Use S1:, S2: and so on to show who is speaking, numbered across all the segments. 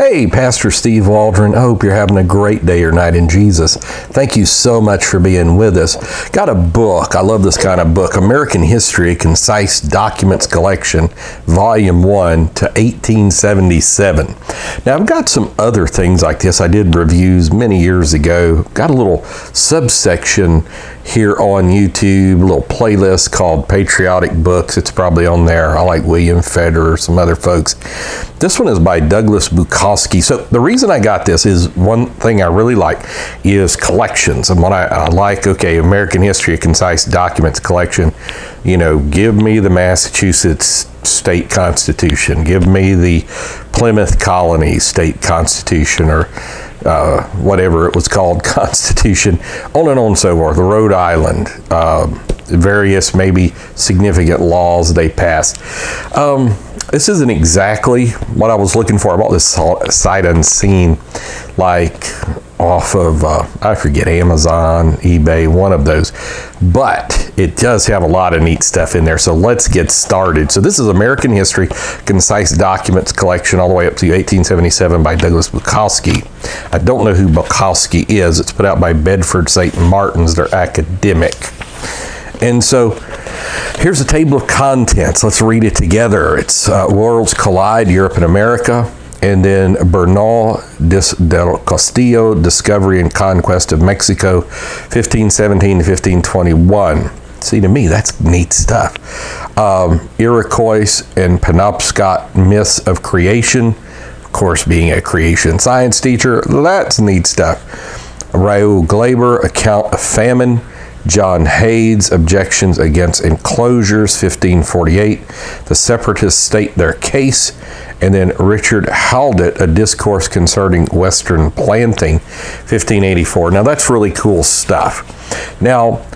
S1: Hey, Pastor Steve Waldron. I hope you're having a great day or night in Jesus. Thank you so much for being with us. Got a book. I love this kind of book. American History, Concise Documents Collection, Volume 1 to 1877. Now, I've got some other things like this. I did reviews many years ago. Got a little subsection here on YouTube, a little playlist called Patriotic Books. It's probably on there. I like William Federer, some other folks. This one is by Douglas Bukowski. So the reason I got this is one thing I really like is collections. And what I like, okay, American History, a Concise Documents Collection, you know, give me the Massachusetts State Constitution, give me the Plymouth Colony State Constitution, or whatever it was called, Constitution, on and so forth, the Rhode Island, various maybe significant laws they passed. This isn't exactly what I was looking for. I bought this sight unseen, like off of, I forget, Amazon, eBay, one of those. But it does have a lot of neat stuff in there. So let's get started. So this is American History, Concise Documents Collection, all the way up to 1877 by Douglas Bukowski. I don't know who Bukowski is. It's put out by Bedford St. Martin's. They're academic. And so here's a table of contents. Let's read it together. It's Worlds Collide, Europe and America. And then Bernal del Castillo, Discovery and Conquest of Mexico, 1517 to 1521. See, to me, that's neat stuff. Iroquois and Penobscot, Myths of Creation. Of course, being a creation science teacher, that's neat stuff. Raoul Glaber, Account of Famine. John Hayes, Objections Against Enclosures, 1548. The Separatists State Their Case. And then Richard Haldit, A Discourse Concerning Western Planting, 1584. Now, that's really cool stuff. Now,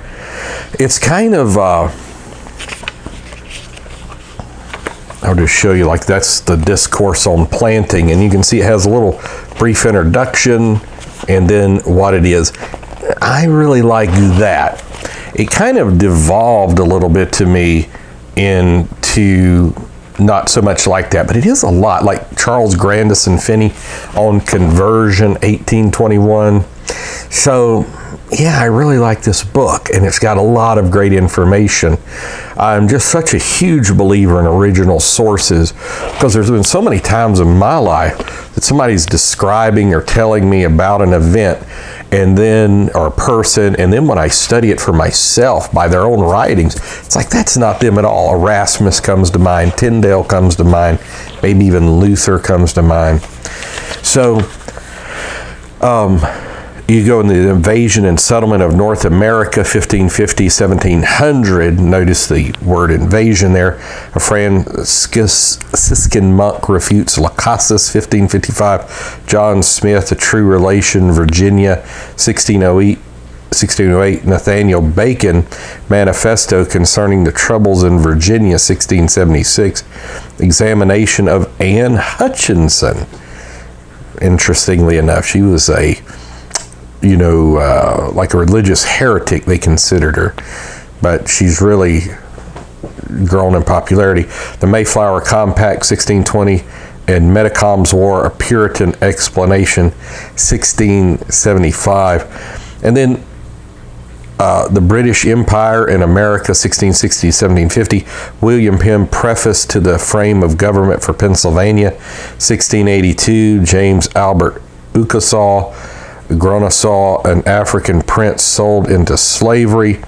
S1: it's kind of, I'll just show you, like, that's the discourse on planting. And you can see it has a little brief introduction and then what it is. I really like that. It kind of devolved a little bit to me into not so much like that, but it is a lot, like Charles Grandison Finney on conversion, 1821. So yeah, I really like this book, and it's got a lot of great information. I'm just such a huge believer in original sources, because there's been so many times in my life that somebody's describing or telling me about an event, and then, or a person, and then when I study it for myself by their own writings, it's like, that's not them at all. Erasmus comes to mind, Tyndale comes to mind, maybe even Luther comes to mind. So, you go in the invasion and settlement of North America, 1550, 1700. Notice the word invasion there. A Franciscan monk refutes Lacasis, 1555. John Smith, A True Relation, Virginia, 1608. Nathaniel Bacon, Manifesto Concerning the Troubles in Virginia, 1676. Examination of Anne Hutchinson. Interestingly enough, she was a like a religious heretic, they considered her, but she's really grown in popularity. The Mayflower Compact, 1620, and Metacom's War, A Puritan Explanation, 1675. And then the British Empire in America, 1660 to 1750. William Penn, Preface to the Frame of Government for Pennsylvania, 1682. James Albert Ukasaw, Gronasaw, an African prince sold into slavery,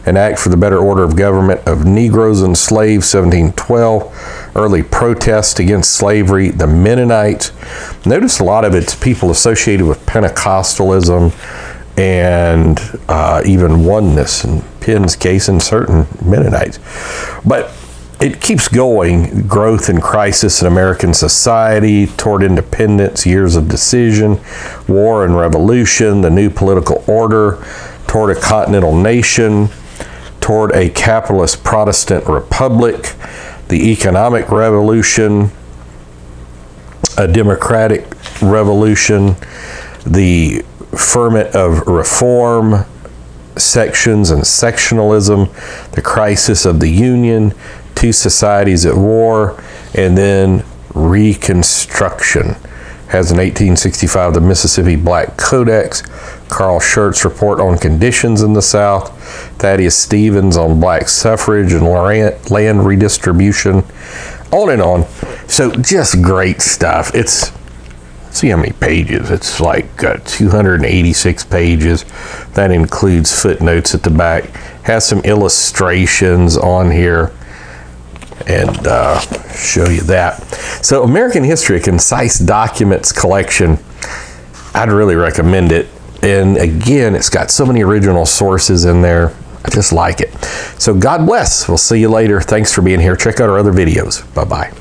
S1: an act for the better order of government of Negroes and slaves, 1712. Early protest against slavery, the Mennonites. Notice a lot of it's people associated with Pentecostalism and even oneness, in Penn's case, in certain Mennonites. But it keeps going. Growth and crisis in American society, toward independence, years of decision, war and revolution, the new political order, toward a continental nation, toward a capitalist Protestant republic, the economic revolution, a democratic revolution, the ferment of reform, sections and sectionalism, the crisis of the Union, two societies at war, and then Reconstruction. Has in 1865 the Mississippi Black Codex, Carl Schurz report on conditions in the South, Thaddeus Stevens on black suffrage and land redistribution, on and on. So just great stuff. It's, see how many pages. It's like 286 pages. That includes footnotes at the back. Has some illustrations on here, and show you that. So American History, a Concise Documents collection. I'd really recommend it. And again, it's got so many original sources in there. I just like it. So God bless. We'll see you later. Thanks for being here. Check out our other videos. Bye-bye.